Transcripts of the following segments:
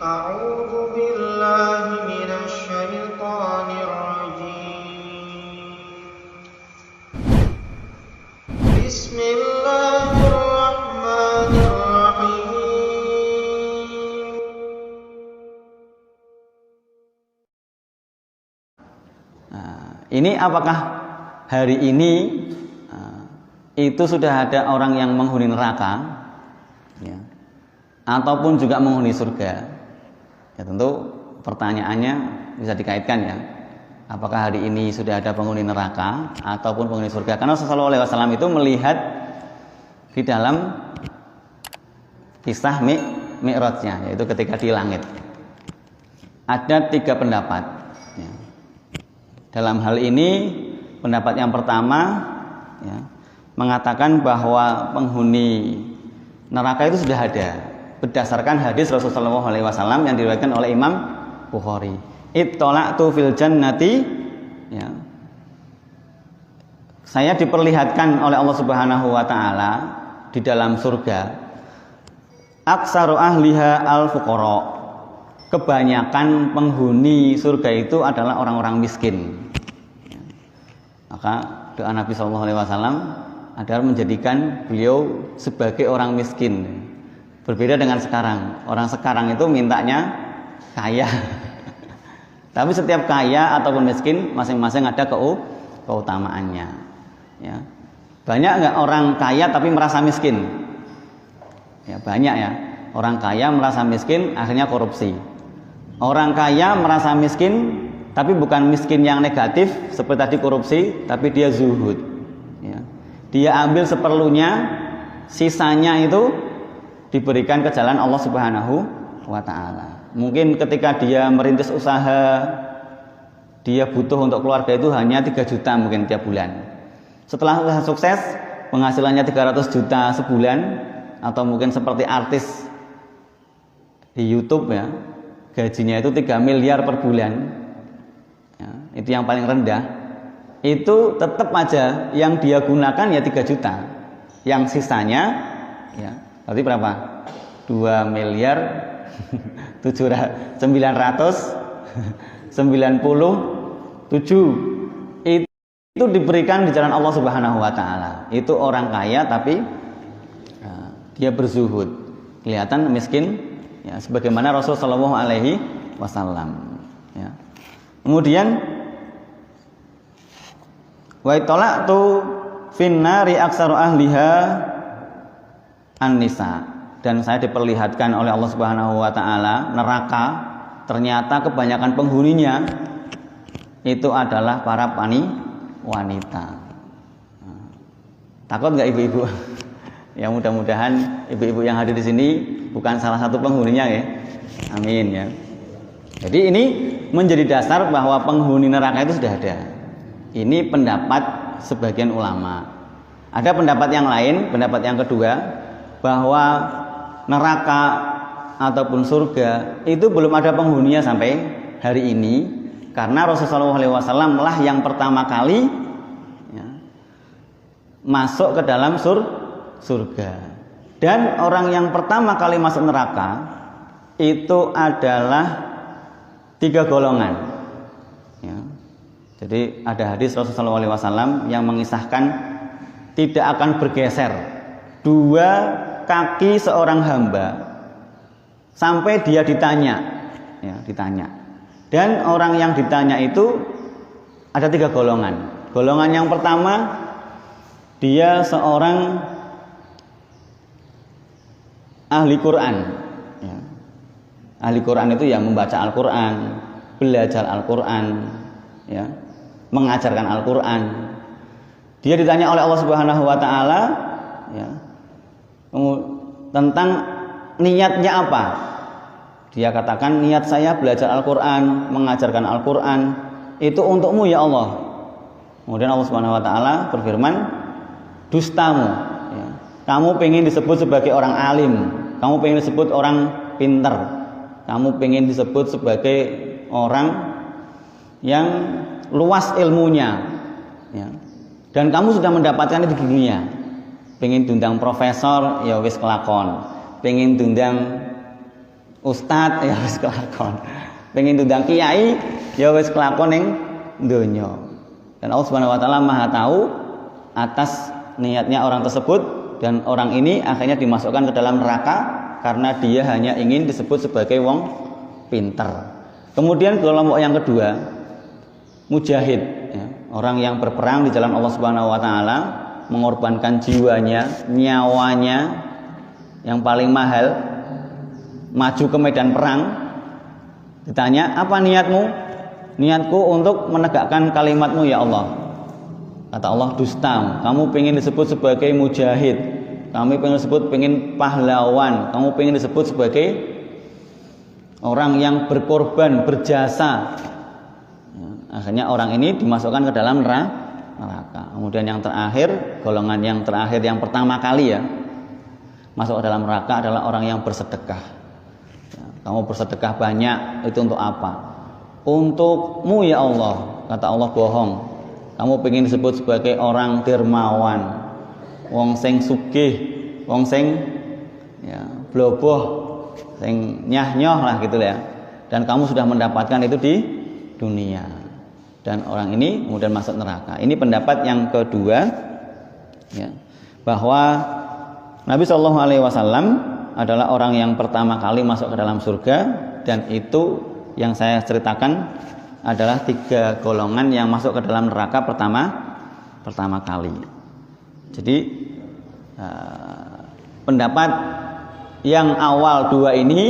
أعوذ بالله من الشيطان الرجيم. بسم الله الرحمن الرحيم. Ini apakah hari ini itu sudah ada orang yang menghuni neraka, ya, ataupun juga menghuni surga? Ya, tentu pertanyaannya bisa dikaitkan, ya. Apakah hari ini sudah ada penghuni neraka ataupun penghuni surga? Karena Rasulullah SAW itu melihat di dalam kisah Mi'rajnya, yaitu ketika di langit. Ada 3 pendapat, ya. Dalam hal ini pendapat yang pertama, ya, mengatakan bahwa penghuni neraka itu sudah ada berdasarkan hadis Rasulullah SAW yang diriwayatkan oleh Imam Bukhari. Ittola'tu fil jannati, ya, saya diperlihatkan oleh Allah Subhanahu wa taala di dalam surga. Aksaru ahliha al-fuqara. Kebanyakan penghuni surga itu adalah orang-orang miskin. Maka doa Nabi SAW adalah menjadikan beliau sebagai orang miskin. Berbeda dengan sekarang. Orang sekarang itu mintanya kaya. Tapi setiap kaya ataupun miskin masing-masing ada keutamaannya. Ya. Banyak nggak orang kaya tapi merasa miskin? Ya, banyak, ya. Orang kaya merasa miskin akhirnya korupsi. Orang kaya merasa miskin tapi bukan miskin yang negatif seperti tadi korupsi, tapi dia zuhud, ya. Dia ambil seperlunya, sisanya itu diberikan ke jalan Allah Subhanahu wa taala. Mungkin ketika dia merintis usaha, dia butuh untuk keluarga itu hanya 3 juta mungkin tiap bulan. Setelah usaha sukses, penghasilannya 300 juta sebulan, atau mungkin seperti artis di YouTube, ya, gajinya itu 3 miliar per bulan. Ya, itu yang paling rendah. Itu tetap aja yang dia gunakan ya 3 juta. Yang sisanya, ya, berarti berapa? 2 miliar 997. Itu diberikan di jalan Allah Subhanahu wa taala. Itu orang kaya tapi dia berzuhud. Kelihatan miskin, ya, sebagaimana Rasul sallallahu alaihi wasallam, ya. Kemudian wa itola'tu finnari aksaru ahliha an-nisa, dan saya diperlihatkan oleh Allah Subhanahu wa taala neraka, ternyata kebanyakan penghuninya itu adalah para wanita. Takut nggak ibu-ibu? Ya, mudah-mudahan ibu-ibu yang hadir di sini bukan salah satu penghuninya, ya. Amin, ya. Jadi ini menjadi dasar bahwa penghuni neraka itu sudah ada. Ini pendapat sebagian ulama. Ada pendapat yang lain, pendapat yang kedua, bahwa neraka ataupun surga itu belum ada penghuninya sampai hari ini, karena Rasulullah SAW lah yang pertama kali, ya, masuk ke dalam surga. Dan orang yang pertama kali masuk neraka itu adalah 3 golongan, ya. Jadi ada hadis Rasulullah SAW yang mengisahkan tidak akan bergeser 2 kaki seorang hamba sampai dia ditanya, ya, ditanya. Dan orang yang ditanya itu ada 3 golongan. Golongan yang pertama, dia seorang ahli Quran, ya. Ahli Quran itu ya membaca Al-Quran, belajar Al-Quran, ya, mengajarkan Al-Quran. Dia ditanya oleh Allah Subhanahu wa taala, ya, tentang niatnya apa. Dia katakan, niat saya belajar Al-Quran, mengajarkan Al-Quran itu untukmu ya Allah. Kemudian Allah Subhanahu wa taala berfirman, dustamu, ya. Kamu pengen disebut sebagai orang alim, kamu pengen disebut orang pinter, kamu pengen disebut sebagai orang yang luas ilmunya, ya. Dan kamu sudah mendapatkan itu di dunia. Pengen diundang profesor, ya wis kelakon. Pengen diundang ustad ya wis kelakon. Pengen diundang kiai ya wis kelakon ning donya. Dan Allah Subhanahu wa taala Maha tahu atas niatnya orang tersebut, dan orang ini akhirnya dimasukkan ke dalam neraka karena dia hanya ingin disebut sebagai wong pinter. Kemudian kelompok yang kedua, mujahid, ya, orang yang berperang di jalan Allah Subhanahu wa taala, mengorbankan jiwanya, nyawanya yang paling mahal, maju ke medan perang. Ditanya, apa niatmu? Niatku untuk menegakkan kalimatmu ya Allah. Kata Allah, dusta, kamu pengen disebut sebagai mujahid, kamu pengen disebut pengen pahlawan, kamu pengen disebut sebagai orang yang berkorban, berjasa. Ya, akhirnya orang ini dimasukkan ke dalam neraka. Kemudian yang terakhir, golongan yang terakhir yang pertama kali ya masuk ke dalam neraka adalah orang yang bersedekah. Ya, kamu bersedekah banyak, itu untuk apa? Untukmu ya Allah. Kata Allah, bohong. Kamu pengen disebut sebagai orang dermawan, wong sing sugih, wong sing ya bloboh, sing nyah-nyoh lah gitu ya. Dan kamu sudah mendapatkan itu di dunia. Dan orang ini kemudian masuk neraka. Ini pendapat yang kedua, ya, bahwa Nabi Shallallahu Alaihi Wasallam adalah orang yang pertama kali masuk ke dalam surga, dan itu yang saya ceritakan adalah 3 golongan yang masuk ke dalam neraka pertama kali. Jadi pendapat yang awal 2 ini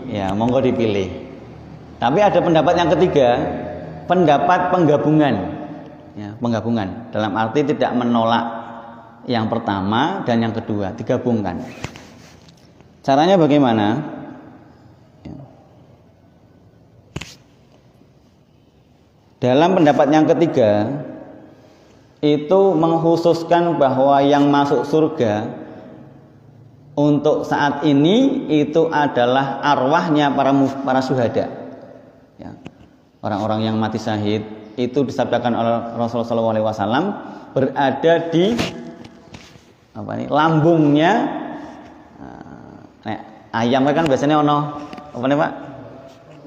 ya monggo dipilih. Tapi ada pendapat yang ketiga, pendapat penggabungan. Ya, penggabungan dalam arti tidak menolak yang pertama dan yang kedua, digabungkan. Caranya bagaimana? Ya. Dalam pendapat yang ketiga itu mengkhususkan bahwa yang masuk surga untuk saat ini itu adalah arwahnya para syuhada. Ya. Orang-orang yang mati syahid itu disabdakan oleh Rasulullah SAW berada di lambungnya. Ayam kan biasanya apa nih Pak?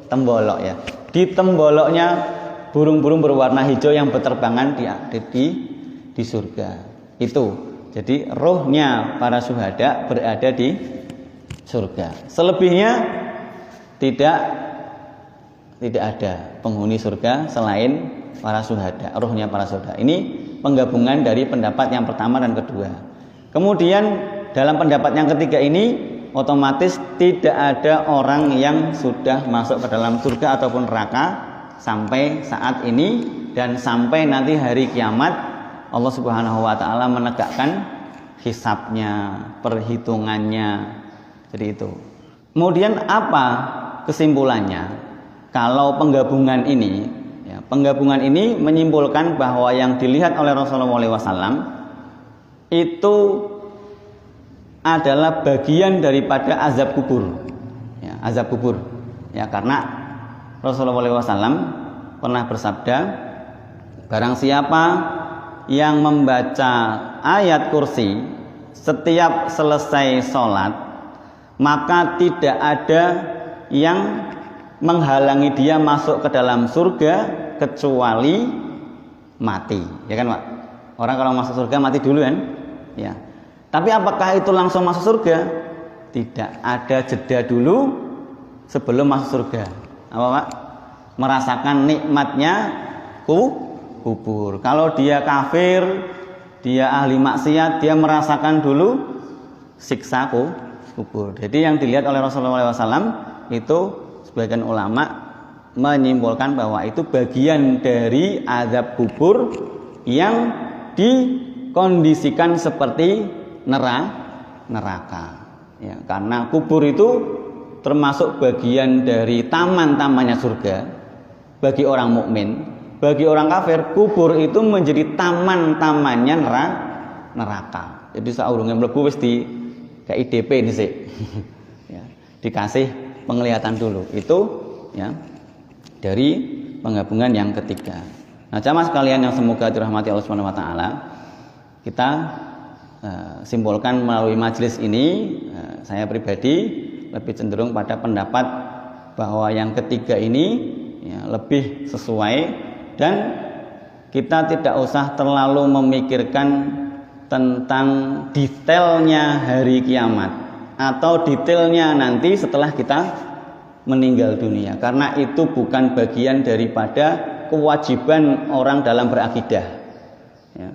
Tembolok ya. Di temboloknya burung-burung berwarna hijau yang berterbangan di surga. Itu. Jadi rohnya para syuhada berada di surga. Selebihnya tidak ada penghuni surga selain para syuhada, rohnya para syuhada. Ini penggabungan dari pendapat yang pertama dan kedua. Kemudian dalam pendapat yang ketiga ini otomatis tidak ada orang yang sudah masuk ke dalam surga ataupun neraka sampai saat ini, dan sampai nanti hari kiamat Allah Subhanahu wa taala menegakkan hisabnya, perhitungannya. Jadi itu. Kemudian apa kesimpulannya? Kalau penggabungan ini, ya, penggabungan ini menyimpulkan bahwa yang dilihat oleh Rasulullah SAW itu adalah bagian daripada azab kubur, ya, azab kubur, ya, karena Rasulullah SAW pernah bersabda, barang siapa yang membaca ayat kursi setiap selesai sholat, maka tidak ada yang menghalangi dia masuk ke dalam surga kecuali mati, ya kan Pak? Orang kalau masuk surga mati dulu kan, ya. Tapi apakah itu langsung masuk surga? Tidak, ada jeda dulu sebelum masuk surga. Apa Pak? Merasakan nikmatnya kubur. Kalau dia kafir, dia ahli maksiat, dia merasakan dulu siksa kubur. Jadi yang dilihat oleh Rasulullah SAW itu sebagian ulama menyimpulkan bahwa itu bagian dari azab kubur yang dikondisikan seperti neraka. Ya, karena kubur itu termasuk bagian dari taman-tamannya surga bagi orang mukmin. Bagi orang kafir, kubur itu menjadi taman-tamannya neraka. Jadi saurunge mlebu wis di kayak IDP ini sih. Ya, dikasih penglihatan dulu. Itu ya dari penggabungan yang ketiga. Nah, jamaah sekalian yang semoga dirahmati Allah Subhanahu wa taala, kita simpulkan melalui majelis ini, saya pribadi lebih cenderung pada pendapat bahwa yang ketiga ini ya, lebih sesuai, dan kita tidak usah terlalu memikirkan tentang detailnya hari kiamat atau detailnya nanti setelah kita meninggal dunia, karena itu bukan bagian daripada kewajiban orang dalam berakidah ya.